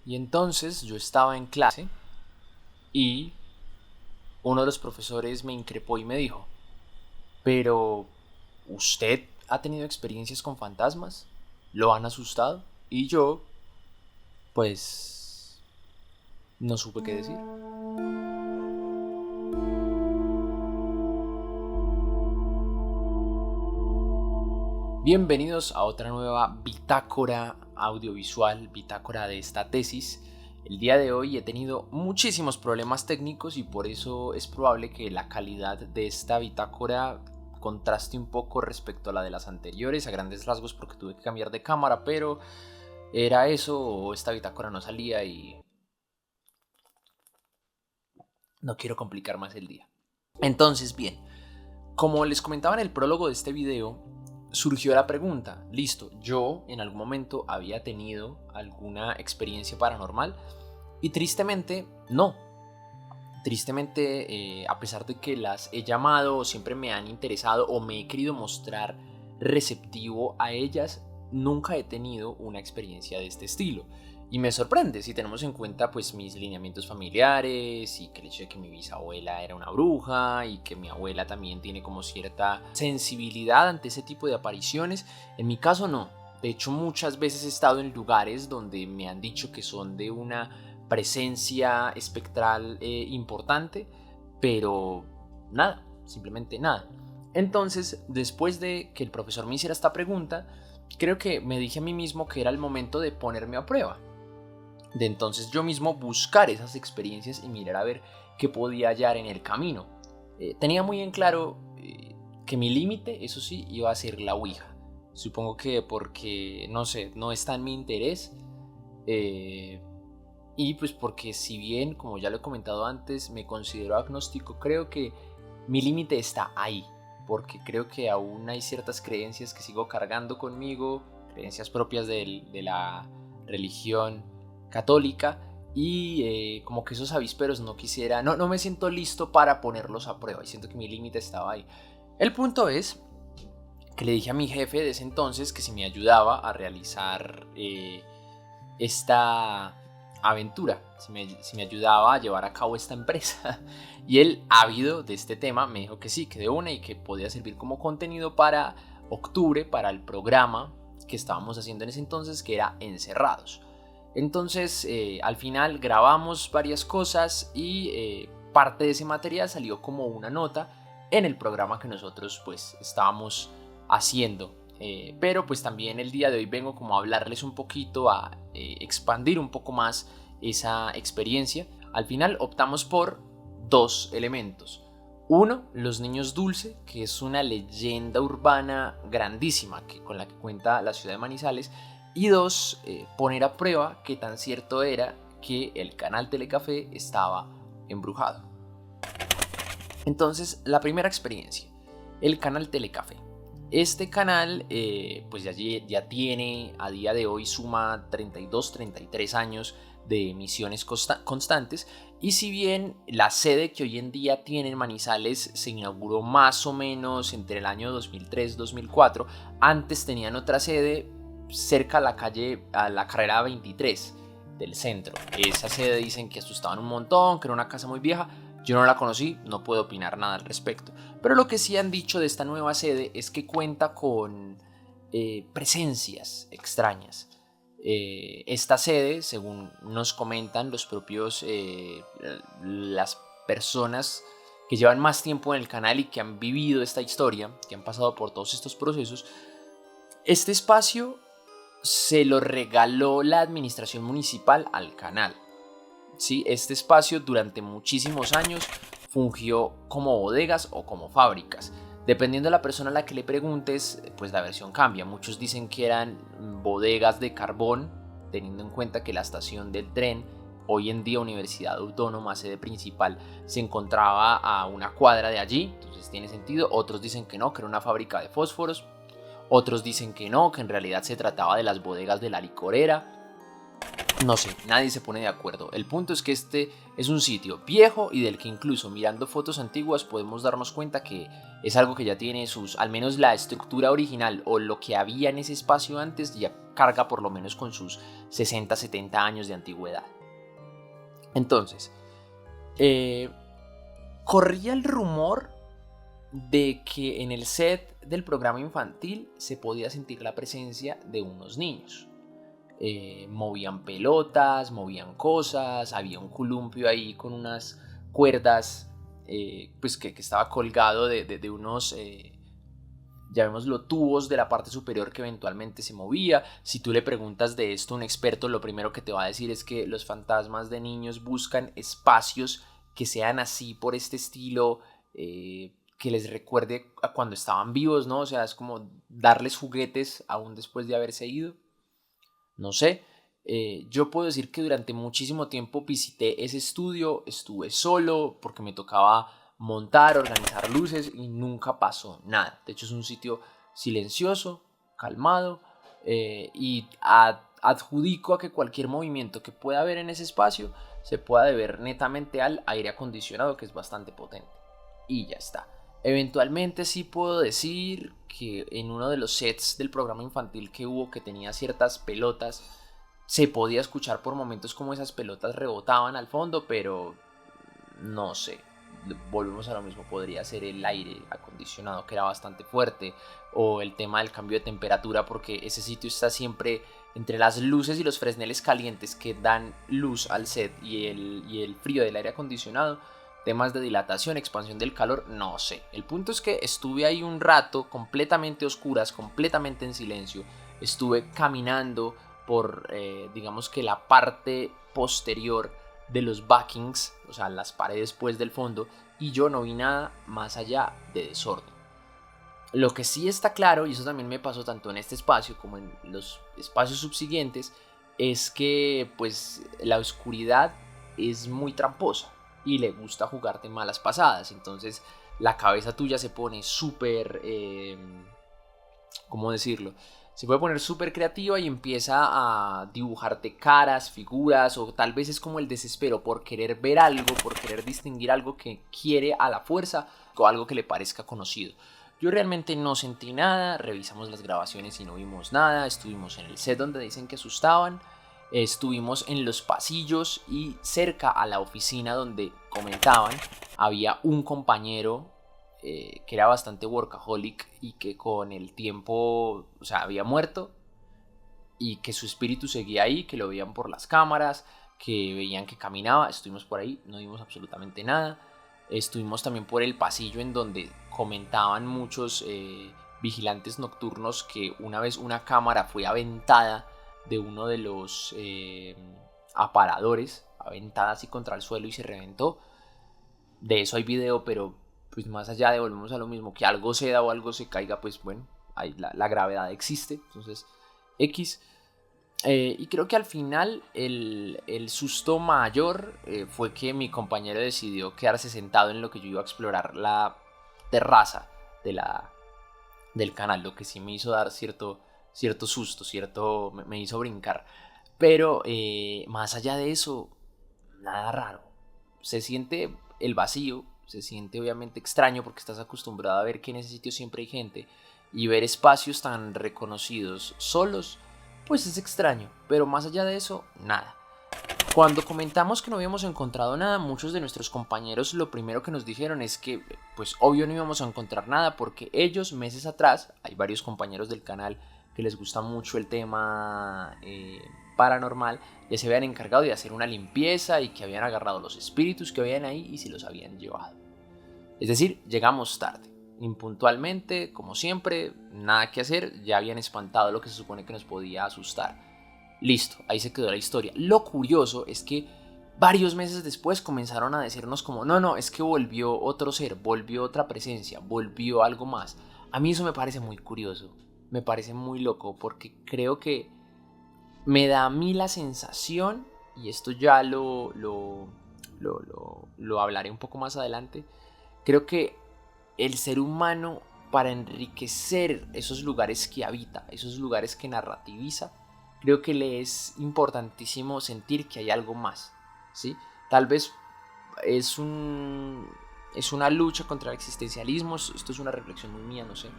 Y entonces yo estaba en clase y uno de los profesores me increpó y me dijo, pero ¿usted ha tenido experiencias con fantasmas? ¿Lo han asustado? Y yo, pues, no supe qué decir. Bienvenidos a otra nueva bitácora audiovisual, bitácora de esta tesis. El día de hoy he tenido muchísimos problemas técnicos y por eso es probable que la calidad de esta bitácora contraste un poco respecto a la de las anteriores, a grandes rasgos porque tuve que cambiar de cámara, pero era eso o esta bitácora no salía y no quiero complicar más el día. Entonces, bien, como les comentaba en el prólogo de este video, surgió la pregunta, listo, yo en algún momento había tenido alguna experiencia paranormal y tristemente no. Tristemente, a pesar de que las he llamado o siempre me han interesado o me he querido mostrar receptivo a ellas, nunca he tenido una experiencia de este estilo. Y me sorprende si tenemos en cuenta pues mis lineamientos familiares y que el hecho de que mi bisabuela era una bruja y que mi abuela también tiene como cierta sensibilidad ante ese tipo de apariciones. En mi caso no. De hecho, muchas veces he estado en lugares donde me han dicho que son de una presencia espectral importante, pero nada, simplemente nada. Entonces, después de que el profesor me hiciera esta pregunta, creo que me dije a mí mismo que era el momento de ponerme a prueba, de entonces yo mismo buscar esas experiencias y mirar a ver qué podía hallar en el camino. Tenía muy en claro que mi límite, eso sí, iba a ser la Ouija. Supongo que porque, no sé, no está en mi interés. Y pues porque si bien, como ya lo he comentado antes, me considero agnóstico, creo que mi límite está ahí. Porque creo que aún hay ciertas creencias que sigo cargando conmigo, creencias propias de la religión católica, y como que esos avisperos no me siento listo para ponerlos a prueba y siento que mi límite estaba ahí. El punto es que le dije a mi jefe de ese entonces que si me ayudaba a realizar esta aventura, si me ayudaba a llevar a cabo esta empresa. Y él, ávido de este tema, me dijo que sí, que de una y que podía servir como contenido para octubre, para el programa que estábamos haciendo en ese entonces, que era Encerrados. Entonces, al final grabamos varias cosas y parte de ese material salió como una nota en el programa que nosotros pues estábamos haciendo. Pero pues también el día de hoy vengo como a hablarles un poquito, a expandir un poco más esa experiencia. Al final optamos por dos elementos. Uno, Los Niños Dulce, que es una leyenda urbana grandísima con la que cuenta la ciudad de Manizales. Y dos, poner a prueba qué tan cierto era que el canal Telecafé estaba embrujado. Entonces, la primera experiencia, el canal Telecafé. Este canal pues ya tiene, a día de hoy suma 32-33 años de emisiones constantes, y si bien la sede que hoy en día tiene en Manizales se inauguró más o menos entre el año 2003-2004, antes tenían otra sede cerca a la carrera 23 del centro. Esa sede dicen que asustaban un montón, que era una casa muy vieja. Yo no la conocí, no puedo opinar nada al respecto. Pero lo que sí han dicho de esta nueva sede es que cuenta con presencias extrañas. Esta sede, según nos comentan las personas que llevan más tiempo en el canal y que han vivido esta historia, que han pasado por todos estos procesos, este espacio se lo regaló la administración municipal al canal. ¿Sí? Este espacio durante muchísimos años fungió como bodegas o como fábricas. Dependiendo de la persona a la que le preguntes, pues la versión cambia. Muchos dicen que eran bodegas de carbón, teniendo en cuenta que la estación del tren, hoy en día Universidad Autónoma, sede principal, se encontraba a una cuadra de allí, entonces tiene sentido. Otros dicen que no, que era una fábrica de fósforos. Otros dicen que no, que en realidad se trataba de las bodegas de la licorera. No sé, nadie se pone de acuerdo. El punto es que este es un sitio viejo y del que incluso mirando fotos antiguas podemos darnos cuenta que es algo que ya tiene al menos la estructura original o lo que había en ese espacio antes ya carga por lo menos con sus 60, 70 años de antigüedad. Entonces, corría el rumor de que en el set del programa infantil se podía sentir la presencia de unos niños. Movían pelotas, movían cosas, había un columpio ahí con unas cuerdas pues que estaba colgado de unos, llamémoslo, tubos de la parte superior que eventualmente se movía. Si tú le preguntas de esto a un experto, lo primero que te va a decir es que los fantasmas de niños buscan espacios que sean así por este estilo, que les recuerde a cuando estaban vivos, ¿no? O sea, es como darles juguetes aún después de haberse ido. No sé, yo puedo decir que durante muchísimo tiempo visité ese estudio, estuve solo porque me tocaba montar, organizar luces y nunca pasó nada. De hecho es un sitio silencioso, calmado y adjudico a que cualquier movimiento que pueda haber en ese espacio se pueda deber netamente al aire acondicionado, que es bastante potente. Y ya está. Eventualmente sí puedo decir que en uno de los sets del programa infantil que hubo, que tenía ciertas pelotas, se podía escuchar por momentos como esas pelotas rebotaban al fondo, pero no sé, volvemos a lo mismo, podría ser el aire acondicionado que era bastante fuerte, o el tema del cambio de temperatura, porque ese sitio está siempre entre las luces y los fresneles calientes que dan luz al set y el frío del aire acondicionado. Temas de dilatación, expansión del calor, no sé. El punto es que estuve ahí un rato completamente oscuras, completamente en silencio. Estuve caminando por, digamos que la parte posterior de los backings, o sea, las paredes pues del fondo, y yo no vi nada más allá de desorden. Lo que sí está claro, y eso también me pasó tanto en este espacio como en los espacios subsiguientes, es que pues la oscuridad es muy tramposa y le gusta jugarte malas pasadas. Entonces la cabeza tuya se pone súper, ¿cómo decirlo? Se puede poner súper creativa y empieza a dibujarte caras, figuras, o tal vez es como el desespero por querer ver algo, por querer distinguir algo que quiere a la fuerza o algo que le parezca conocido. Yo realmente no sentí nada, revisamos las grabaciones y no vimos nada, estuvimos en el set donde dicen que asustaban, estuvimos en los pasillos y cerca a la oficina donde comentaban había un compañero que era bastante workaholic y que con el tiempo, o sea, había muerto y que su espíritu seguía ahí, que lo veían por las cámaras, que veían que caminaba. Estuvimos por ahí, no vimos absolutamente nada. Estuvimos también por el pasillo en donde comentaban muchos vigilantes nocturnos que una vez una cámara fue aventada de uno de los aparadores, aventada así contra el suelo y se reventó. De eso hay video, pero pues más allá de, volvemos a lo mismo, que algo ceda o algo se caiga, pues bueno, ahí la gravedad existe, entonces X. Y creo que al final el susto mayor fue que mi compañero decidió quedarse sentado en lo que yo iba a explorar, la terraza del canal, lo que sí me hizo dar cierto susto, me hizo brincar. Pero más allá de eso, nada raro. Se siente el vacío, se siente obviamente extraño porque estás acostumbrado a ver que en ese sitio siempre hay gente y ver espacios tan reconocidos solos, pues es extraño, pero más allá de eso, nada. Cuando comentamos que no habíamos encontrado nada, muchos de nuestros compañeros lo primero que nos dijeron es que pues obvio no íbamos a encontrar nada porque ellos meses atrás, hay varios compañeros del canal que les gusta mucho el tema paranormal, ya se habían encargado de hacer una limpieza y que habían agarrado los espíritus que habían ahí y se los habían llevado. Es decir, llegamos tarde, impuntualmente, como siempre, nada que hacer, ya habían espantado lo que se supone que nos podía asustar. Listo, ahí se quedó la historia. Lo curioso es que varios meses después comenzaron a decirnos como no, es que volvió otro ser, volvió otra presencia, volvió algo más. A mí eso me parece muy curioso, me parece muy loco porque creo que me da a mí la sensación, y esto ya lo hablaré un poco más adelante, creo que el ser humano, para enriquecer esos lugares que habita, esos lugares que narrativiza, creo que le es importantísimo sentir que hay algo más, ¿sí? Tal vez es una lucha contra el existencialismo, esto es una reflexión muy mía, no sé.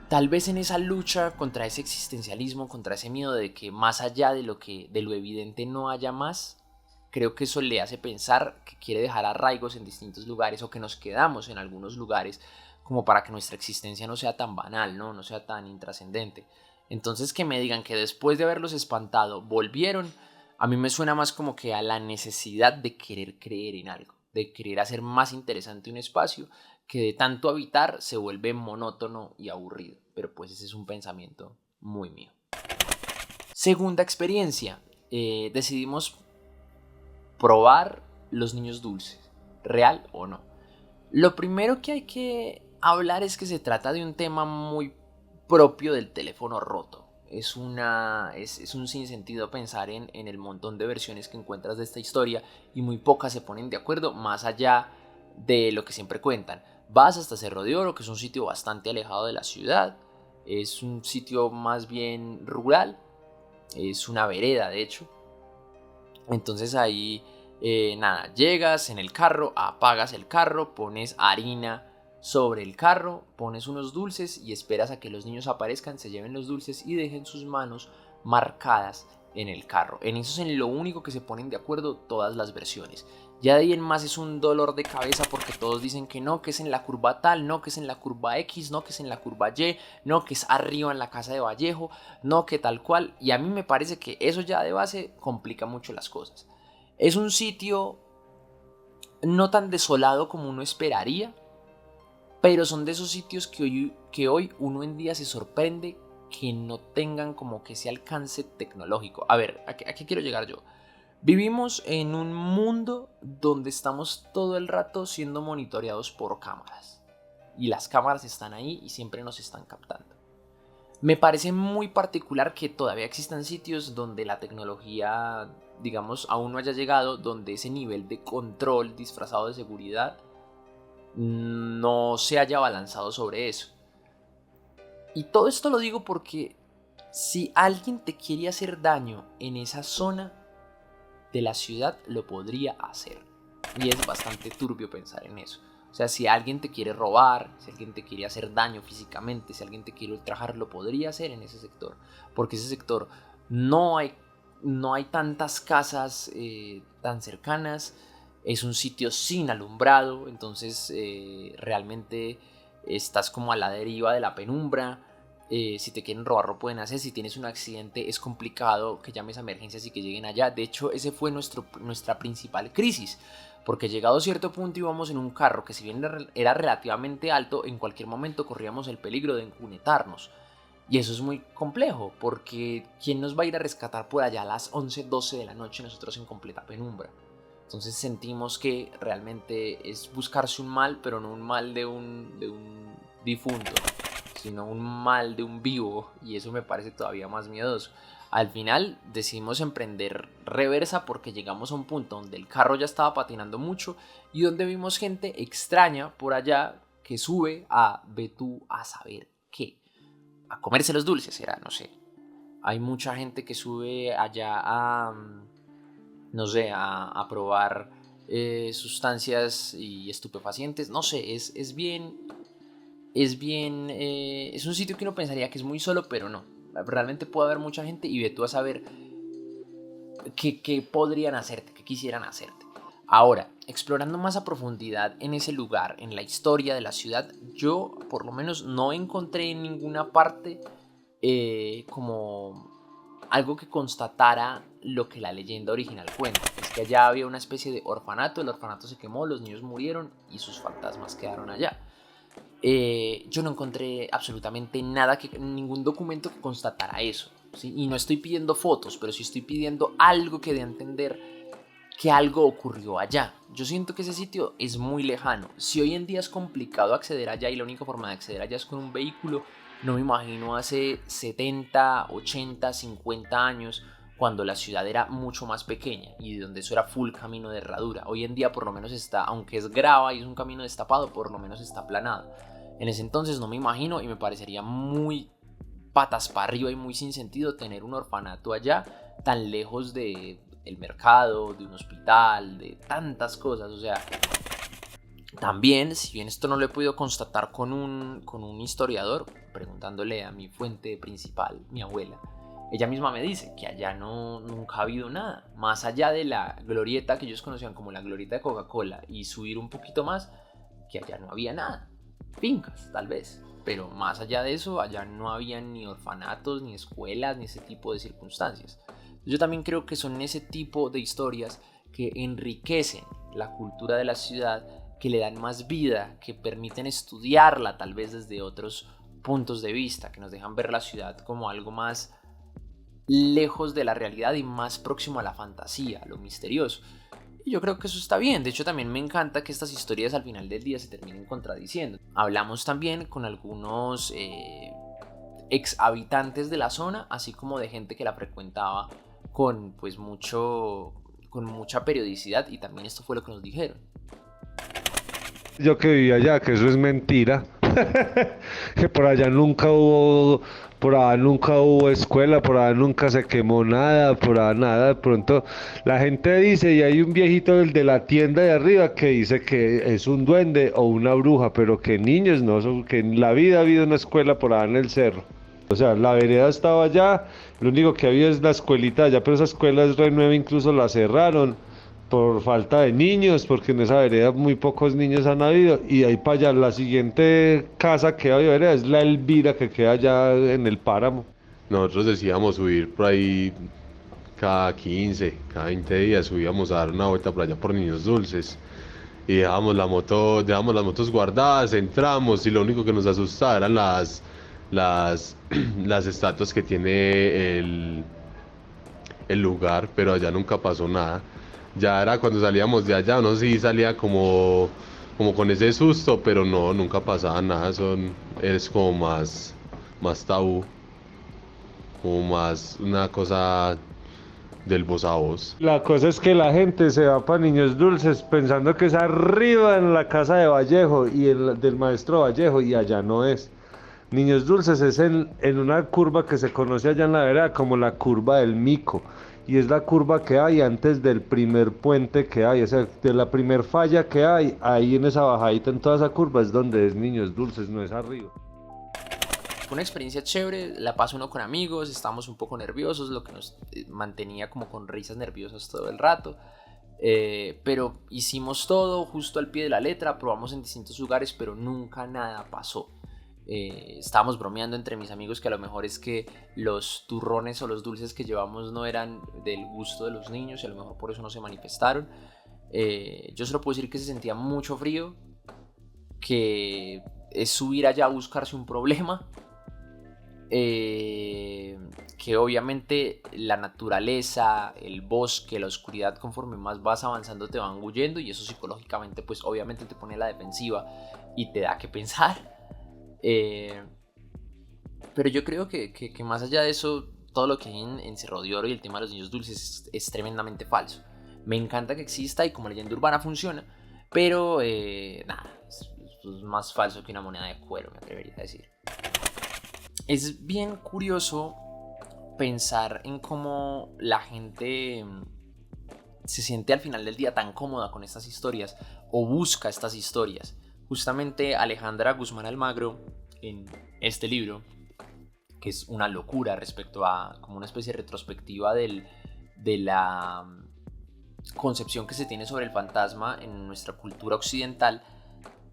Tal vez en esa lucha contra ese existencialismo, contra ese miedo de que más allá de lo evidente no haya más, creo que eso le hace pensar que quiere dejar arraigos en distintos lugares o que nos quedamos en algunos lugares como para que nuestra existencia no sea tan banal, no sea tan intrascendente. Entonces que me digan que después de haberlos espantado volvieron, a mí me suena más como que a la necesidad de querer creer en algo, de querer hacer más interesante un espacio que de tanto habitar se vuelve monótono y aburrido. Pero pues ese es un pensamiento muy mío. Segunda experiencia, decidimos probar los niños dulces, real o no. Lo primero que hay que hablar es que se trata de un tema muy propio del teléfono roto. Es un sinsentido pensar en el montón de versiones que encuentras de esta historia y muy pocas se ponen de acuerdo más allá de lo que siempre cuentan. Vas hasta Cerro de Oro, que es un sitio bastante alejado de la ciudad, es un sitio más bien rural, es una vereda de hecho. Entonces ahí, nada, llegas en el carro, apagas el carro, pones harina sobre el carro, pones unos dulces y esperas a que los niños aparezcan, se lleven los dulces y dejen sus manos marcadas en el carro. En eso es en lo único que se ponen de acuerdo todas las versiones. Ya de ahí en más es un dolor de cabeza porque todos dicen que no, que es en la curva tal, no, que es en la curva X, no, que es en la curva Y, no, que es arriba en la casa de Vallejo, no, que tal cual. Y a mí me parece que eso ya de base complica mucho las cosas. Es un sitio no tan desolado como uno esperaría, pero son de esos sitios que hoy uno en día se sorprende que no tengan como que ese alcance tecnológico. A ver, ¿a qué quiero llegar yo? Vivimos en un mundo donde estamos todo el rato siendo monitoreados por cámaras. Y las cámaras están ahí y siempre nos están captando. Me parece muy particular que todavía existan sitios donde la tecnología, digamos, aún no haya llegado, donde ese nivel de control disfrazado de seguridad no se haya balanzado sobre eso. Y todo esto lo digo porque si alguien te quiere hacer daño en esa zona de la ciudad, lo podría hacer. Y es bastante turbio pensar en eso. O sea, si alguien te quiere robar, si alguien te quiere hacer daño físicamente, si alguien te quiere ultrajar, lo podría hacer en ese sector. Porque ese sector no hay tantas casas tan cercanas. Es un sitio sin alumbrado, entonces realmente estás como a la deriva de la penumbra. Si te quieren robar lo pueden hacer, si tienes un accidente es complicado que llames a emergencias y que lleguen allá. De hecho, ese fue nuestra principal crisis, porque llegado a cierto punto íbamos en un carro que si bien era relativamente alto, en cualquier momento corríamos el peligro de encunetarnos. Y eso es muy complejo, porque ¿quién nos va a ir a rescatar por allá a las 11, 12 de la noche nosotros en completa penumbra? Entonces sentimos que realmente es buscarse un mal, pero no un mal de un difunto, sino un mal de un vivo, y eso me parece todavía más miedoso. Al final decidimos emprender reversa porque llegamos a un punto donde el carro ya estaba patinando mucho y donde vimos gente extraña por allá que sube a, ve tú a saber qué, a comerse los dulces, era, no sé. Hay mucha gente que sube allá a, no sé, a probar sustancias y estupefacientes, no sé, es un sitio que uno pensaría que es muy solo, pero no. Realmente puede haber mucha gente y ve tú a saber qué podrían hacerte, qué quisieran hacerte. Ahora, explorando más a profundidad en ese lugar, en la historia de la ciudad, yo por lo menos no encontré en ninguna parte como algo que constatara lo que la leyenda original cuenta. Es que allá había una especie de orfanato, el orfanato se quemó, los niños murieron y sus fantasmas quedaron allá. Yo no encontré absolutamente nada, ningún documento que constatara eso, ¿sí? Y no estoy pidiendo fotos, pero sí estoy pidiendo algo que dé a entender que algo ocurrió allá. Yo siento que ese sitio es muy lejano. Si hoy en día es complicado acceder allá y la única forma de acceder allá es con un vehículo, no me imagino hace 70, 80, 50 años cuando la ciudad era mucho más pequeña y donde eso era full camino de herradura. Hoy en día por lo menos está, aunque es grava y es un camino destapado, por lo menos está aplanado. En ese entonces no me imagino y me parecería muy patas para arriba y muy sin sentido tener un orfanato allá, tan lejos de el mercado, de un hospital, de tantas cosas. O sea, también, si bien esto no lo he podido constatar con un historiador, preguntándole a mi fuente principal, mi abuela, ella misma me dice que allá nunca ha habido nada. Más allá de la glorieta que ellos conocían como la glorieta de Coca-Cola y subir un poquito más, que allá no había nada. Fincas, tal vez. Pero más allá de eso, allá no había ni orfanatos, ni escuelas, ni ese tipo de circunstancias. Yo también creo que son ese tipo de historias que enriquecen la cultura de la ciudad, que le dan más vida, que permiten estudiarla tal vez desde otros puntos de vista, que nos dejan ver la ciudad como algo más lejos de la realidad y más próximo a la fantasía, a lo misterioso. Y yo creo que eso está bien. De hecho, también me encanta que estas historias al final del día se terminen contradiciendo. Hablamos también con algunos ex habitantes de la zona, así como de gente que la frecuentaba con mucha periodicidad, y también esto fue lo que nos dijeron. Yo que vivía allá, que eso es mentira, que por allá nunca hubo escuela, por allá nunca se quemó nada, por allá nada. De pronto la gente dice, y hay un viejito del de la tienda de arriba que dice que es un duende o una bruja, pero que niños no, que en la vida ha habido una escuela por allá en el cerro. O sea, la vereda estaba allá, lo único que había es la escuelita allá, pero esa escuela es re nueva, incluso la cerraron por falta de niños, porque en esa vereda muy pocos niños han habido, y ahí para allá la siguiente casa que hay vereda es la Elvira, que queda allá en el páramo. Nosotros decíamos subir por ahí cada 15, cada 20 días, subíamos a dar una vuelta por allá por Niños Dulces. Y dejamos las motos guardadas, entramos y lo único que nos asustaba eran las, las estatuas que tiene el lugar, pero allá nunca pasó nada. Ya era cuando salíamos de allá, no sé si salía como con ese susto, pero no, nunca pasaba nada, es como más tabú, como más una cosa del voz a voz. La cosa es que la gente se va para Niños Dulces pensando que es arriba en la casa de Vallejo y del maestro Vallejo, y allá no es. Niños Dulces es en una curva que se conoce allá en la vereda como la curva del Mico. Y es la curva que hay antes del primer puente que hay, o sea, de la primer falla que hay, ahí en esa bajadita, en toda esa curva es donde es Niños Dulces, no es arriba. Fue una experiencia chévere, la pasó uno con amigos, estábamos un poco nerviosos, lo que nos mantenía como con risas nerviosas todo el rato. Pero hicimos todo justo al pie de la letra, probamos en distintos lugares, pero nunca nada pasó. Estábamos bromeando entre mis amigos que a lo mejor es que los turrones o los dulces que llevamos no eran del gusto de los niños y a lo mejor por eso no se manifestaron. Yo solo puedo decir que se sentía mucho frío, que es subir allá a buscarse un problema, que obviamente la naturaleza, el bosque, la oscuridad, conforme más vas avanzando te van huyendo, y eso psicológicamente pues obviamente te pone a la defensiva y te da que pensar. Pero yo creo que más allá de eso, todo lo que hay en Cerro de Oro y el tema de los niños dulces es tremendamente falso. Me encanta que exista y como leyenda urbana funciona, pero nada, es más falso que una moneda de cuero, me atrevería a decir. Es bien curioso pensar en cómo la gente se siente al final del día tan cómoda con estas historias o busca estas historias. Justamente Alejandra Guzmán Almagro, en este libro, que es una locura respecto a como una especie de retrospectiva de la concepción que se tiene sobre el fantasma en nuestra cultura occidental,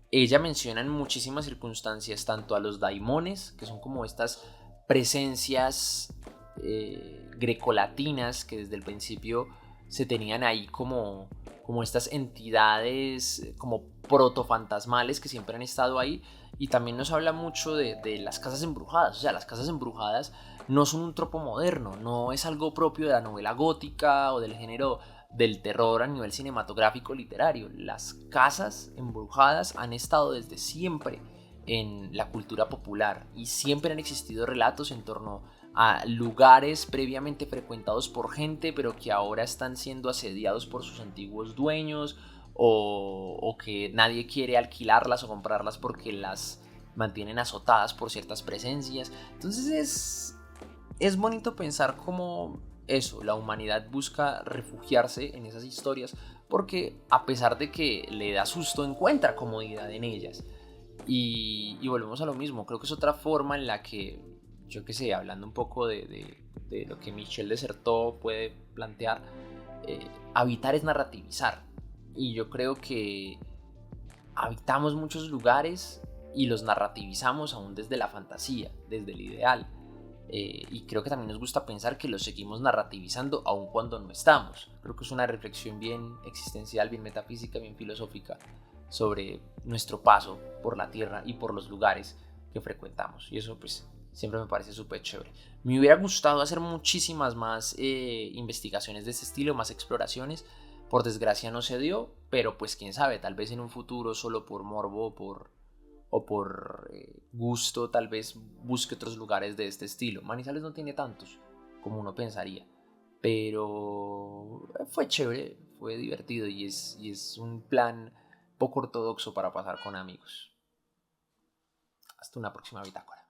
ella menciona en muchísimas circunstancias tanto a los daimones, que son como estas presencias grecolatinas que desde el principio se tenían ahí como estas entidades como protofantasmales que siempre han estado ahí, y también nos habla mucho de las casas embrujadas. O sea, las casas embrujadas no son un tropo moderno, no es algo propio de la novela gótica o del género del terror a nivel cinematográfico literario. Las casas embrujadas han estado desde siempre en la cultura popular y siempre han existido relatos en torno a lugares previamente frecuentados por gente pero que ahora están siendo asediados por sus antiguos dueños, o que nadie quiere alquilarlas o comprarlas porque las mantienen azotadas por ciertas presencias. Entonces es bonito pensar cómo eso, la humanidad busca refugiarse en esas historias porque a pesar de que le da susto, encuentra comodidad en ellas. Y volvemos a lo mismo, creo que es otra forma en la que, yo qué sé, hablando un poco de lo que Michel de Certeau puede plantear, habitar es narrativizar. Y yo creo que habitamos muchos lugares y los narrativizamos aún desde la fantasía, desde el ideal. Y creo que también nos gusta pensar que los seguimos narrativizando aun cuando no estamos. Creo que es una reflexión bien existencial, bien metafísica, bien filosófica sobre nuestro paso por la tierra y por los lugares que frecuentamos. Y eso pues siempre me parece súper chévere. Me hubiera gustado hacer muchísimas más investigaciones de este estilo, más exploraciones. Por desgracia no se dio, pero pues quién sabe, tal vez en un futuro solo por morbo o por gusto tal vez busque otros lugares de este estilo. Manizales no tiene tantos como uno pensaría, pero fue chévere, fue divertido y es un plan poco ortodoxo para pasar con amigos. Hasta una próxima bitácora.